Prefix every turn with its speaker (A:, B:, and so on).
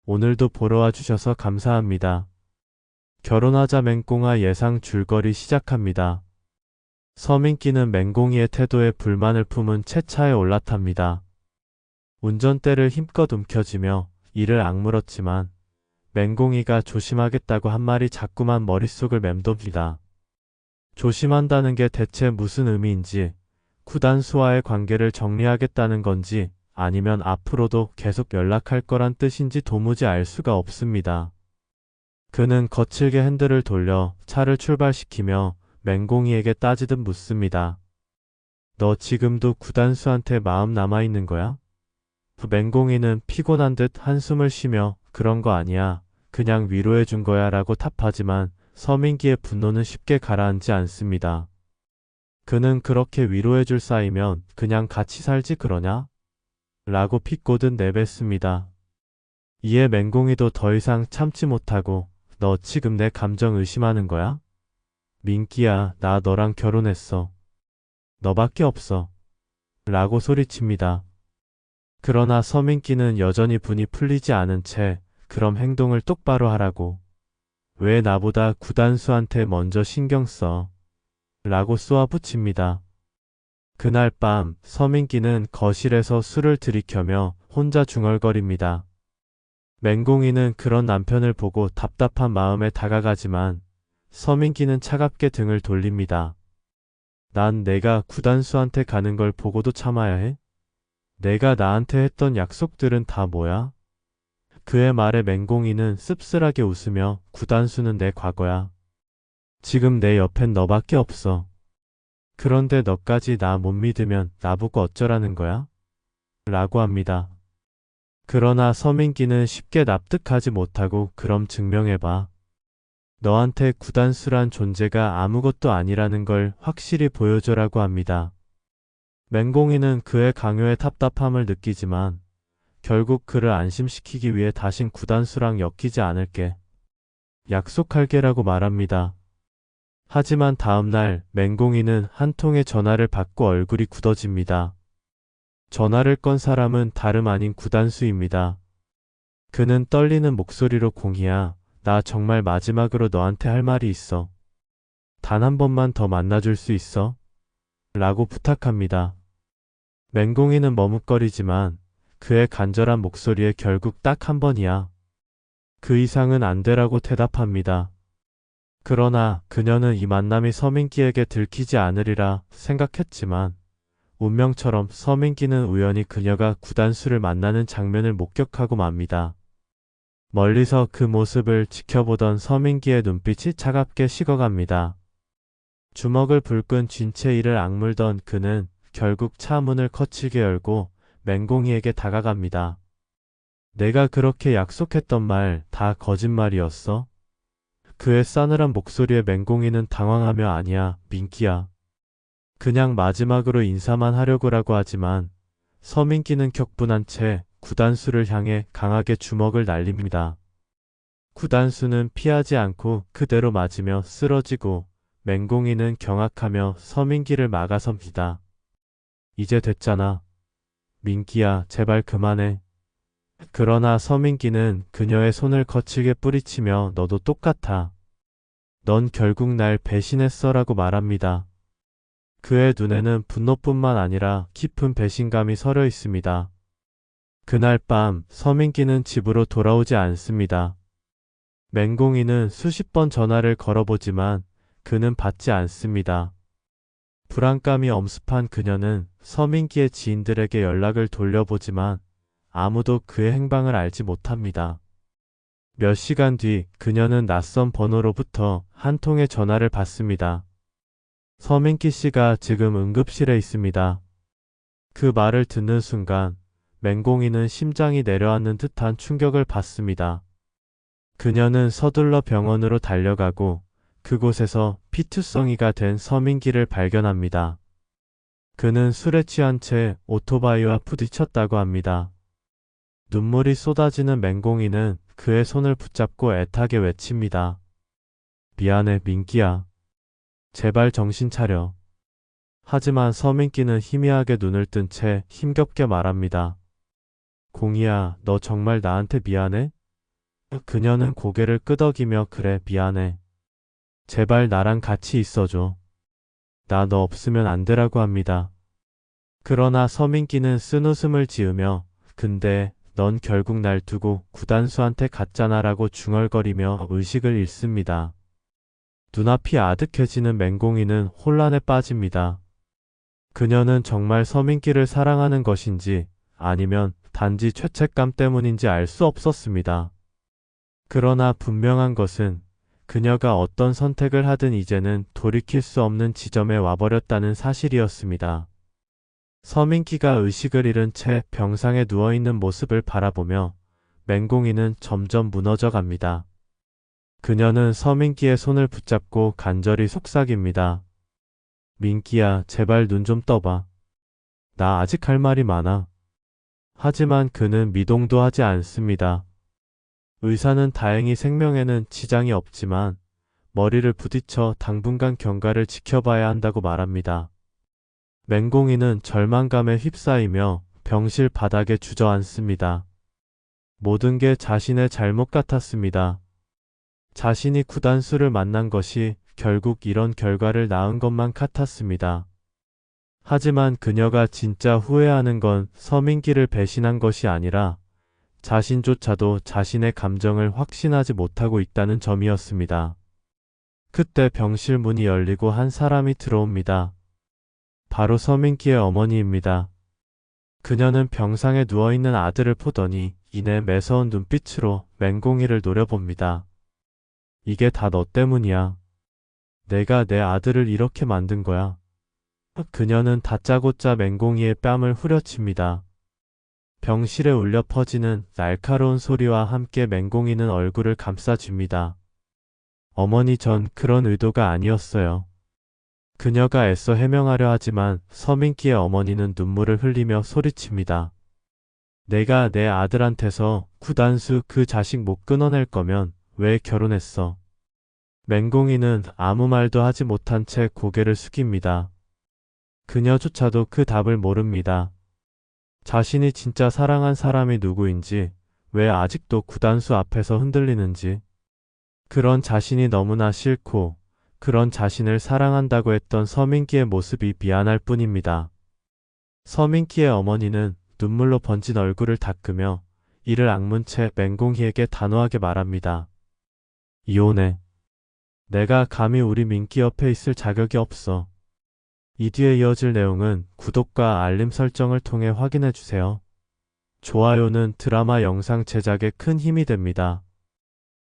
A: 오늘도 보러 와주셔서 감사합니다. 결혼하자 맹꽁아 예상 줄거리 시작합니다. 서민기는 맹꽁이의 태도에 불만을 품은 채 차에 올라탑니다. 운전대를 힘껏 움켜쥐며 이를 악물었지만 맹꽁이가 조심하겠다고 한 말이 자꾸만 머릿속을 맴돕니다. 조심한다는 게 대체 무슨 의미인지, 구단수와의 관계를 정리하겠다는 건지 아니면 앞으로도 계속 연락할 거란 뜻인지 도무지 알 수가 없습니다. 그는 거칠게 핸들을 돌려 차를 출발시키며 맹꽁이에게 따지듯 묻습니다. 너 지금도 구단수한테 마음 남아있는 거야? 맹꽁이는 피곤한 듯 한숨을 쉬며 그런 거 아니야. 그냥 위로해 준 거야 라고 답하지만 서민기의 분노는 쉽게 가라앉지 않습니다. 그는 그렇게 위로해 줄 사이면 그냥 같이 살지 그러냐? 라고 비꼬듯 내뱉습니다. 이에 맹꽁이도 더 이상 참지 못하고 너 지금 내 감정 의심하는 거야? 민기야, 나 너랑 결혼했어. 너밖에 없어. 라고 소리칩니다. 그러나 서민기는 여전히 분이 풀리지 않은 채 그럼 행동을 똑바로 하라고. 왜 나보다 구단수한테 먼저 신경 써? 라고 쏘아붙입니다. 그날 밤 서민기는 거실에서 술을 들이켜며 혼자 중얼거립니다. 맹꽁이는 그런 남편을 보고 답답한 마음에 다가가지만 서민기는 차갑게 등을 돌립니다. 난 내가 구단수한테 가는 걸 보고도 참아야 해? 내가 나한테 했던 약속들은 다 뭐야? 그의 말에 맹꽁이는 씁쓸하게 웃으며 구단수는 내 과거야. 지금 내 옆엔 너밖에 없어. 그런데 너까지 나 못 믿으면 나보고 어쩌라는 거야? 라고 합니다. 그러나 서민기는 쉽게 납득하지 못하고 그럼 증명해봐. 너한테 구단수란 존재가 아무것도 아니라는 걸 확실히 보여줘라고 합니다. 맹꽁이는 그의 강요에 답답함을 느끼지만 결국 그를 안심시키기 위해 다신 구단수랑 엮이지 않을게. 약속할게라고 말합니다. 하지만 다음날 맹꽁이는 한 통의 전화를 받고 얼굴이 굳어집니다. 전화를 건 사람은 다름 아닌 구단수입니다. 그는 떨리는 목소리로 공희야, 나 정말 마지막으로 너한테 할 말이 있어. 단 한 번만 더 만나줄 수 있어? 라고 부탁합니다. 맹꽁이는 머뭇거리지만 그의 간절한 목소리에 결국 딱 한 번이야. 그 이상은 안 되라고 대답합니다. 그러나 그녀는 이 만남이 서민기에게 들키지 않으리라 생각했지만 운명처럼 서민기는 우연히 그녀가 구단수를 만나는 장면을 목격하고 맙니다. 멀리서 그 모습을 지켜보던 서민기의 눈빛이 차갑게 식어갑니다. 주먹을 불끈 쥔 채 이를 악물던 그는 결국 차 문을 거칠게 열고 맹꽁이에게 다가갑니다. 내가 그렇게 약속했던 말 다 거짓말이었어? 그의 싸늘한 목소리에 맹꽁이는 당황하며 아니야, 민기야. 그냥 마지막으로 인사만 하려고라고 하지만 서민기는 격분한 채 구단수를 향해 강하게 주먹을 날립니다. 구단수는 피하지 않고 그대로 맞으며 쓰러지고 맹꽁이는 경악하며 서민기를 막아섭니다. 이제 됐잖아. 민기야, 제발 그만해. 그러나 서민기는 그녀의 손을 거칠게 뿌리치며 너도 똑같아. 넌 결국 날 배신했어라고 말합니다. 그의 눈에는 분노뿐만 아니라 깊은 배신감이 서려 있습니다. 그날 밤 서민기는 집으로 돌아오지 않습니다. 맹꽁이는 수십 번 전화를 걸어보지만 그는 받지 않습니다. 불안감이 엄습한 그녀는 서민기의 지인들에게 연락을 돌려보지만 아무도 그의 행방을 알지 못합니다. 몇 시간 뒤 그녀는 낯선 번호로부터 한 통의 전화를 받습니다. 서민기 씨가 지금 응급실에 있습니다. 그 말을 듣는 순간 맹꽁이는 심장이 내려앉는 듯한 충격을 받습니다. 그녀는 서둘러 병원으로 달려가고 그곳에서 피투성이가 된 서민기를 발견합니다. 그는 술에 취한 채 오토바이와 부딪혔다고 합니다. 눈물이 쏟아지는 맹꽁이는 그의 손을 붙잡고 애타게 외칩니다. 미안해, 민기야. 제발 정신 차려. 하지만 서민기는 희미하게 눈을 뜬 채 힘겹게 말합니다. 공이야, 너 정말 나한테 미안해? 그녀는 고개를 끄덕이며 그래 미안해. 제발 나랑 같이 있어줘. 나 너 없으면 안 되라고 합니다. 그러나 서민기는 쓴웃음을 지으며 근데 넌 결국 날 두고 구단수한테 갔잖아라고 중얼거리며 의식을 잃습니다. 눈앞이 아득해지는 맹공이는 혼란에 빠집니다. 그녀는 정말 서민기를 사랑하는 것인지 아니면 단지 죄책감 때문인지 알 수 없었습니다. 그러나 분명한 것은 그녀가 어떤 선택을 하든 이제는 돌이킬 수 없는 지점에 와버렸다는 사실이었습니다. 서민기가 의식을 잃은 채 병상에 누워있는 모습을 바라보며 맹공이는 점점 무너져 갑니다. 그녀는 서민기의 손을 붙잡고 간절히 속삭입니다. 민기야, 제발 눈 좀 떠봐. 나 아직 할 말이 많아. 하지만 그는 미동도 하지 않습니다. 의사는 다행히 생명에는 지장이 없지만 머리를 부딪혀 당분간 경과를 지켜봐야 한다고 말합니다. 맹공이는 절망감에 휩싸이며 병실 바닥에 주저앉습니다. 모든 게 자신의 잘못 같았습니다. 자신이 구단수를 만난 것이 결국 이런 결과를 낳은 것만 같았습니다. 하지만 그녀가 진짜 후회하는 건 서민기를 배신한 것이 아니라 자신조차도 자신의 감정을 확신하지 못하고 있다는 점이었습니다. 그때 병실 문이 열리고 한 사람이 들어옵니다. 바로 서민기의 어머니입니다. 그녀는 병상에 누워있는 아들을 보더니 이내 매서운 눈빛으로 맹공이를 노려봅니다. 이게 다 너 때문이야. 내가 내 아들을 이렇게 만든 거야. 그녀는 다짜고짜 맹공이의 뺨을 후려칩니다. 병실에 울려 퍼지는 날카로운 소리와 함께 맹공이는 얼굴을 감싸줍니다. 어머니 전 그런 의도가 아니었어요. 그녀가 애써 해명하려 하지만 서민기의 어머니는 눈물을 흘리며 소리칩니다. 내가 내 아들한테서 구단수 그 자식 못 끊어낼 거면 왜 결혼했어? 맹공이는 아무 말도 하지 못한 채 고개를 숙입니다. 그녀조차도 그 답을 모릅니다. 자신이 진짜 사랑한 사람이 누구인지, 왜 아직도 구단수 앞에서 흔들리는지, 그런 자신이 너무나 싫고, 그런 자신을 사랑한다고 했던 서민기의 모습이 미안할 뿐입니다. 서민기의 어머니는 눈물로 번진 얼굴을 닦으며 이를 악문 채 맹공희에게 단호하게 말합니다. 이혼해. 내가 감히 우리 민기 옆에 있을 자격이 없어. 이 뒤에 이어질 내용은 구독과 알림 설정을 통해 확인해주세요. 좋아요는 드라마 영상 제작에 큰 힘이 됩니다.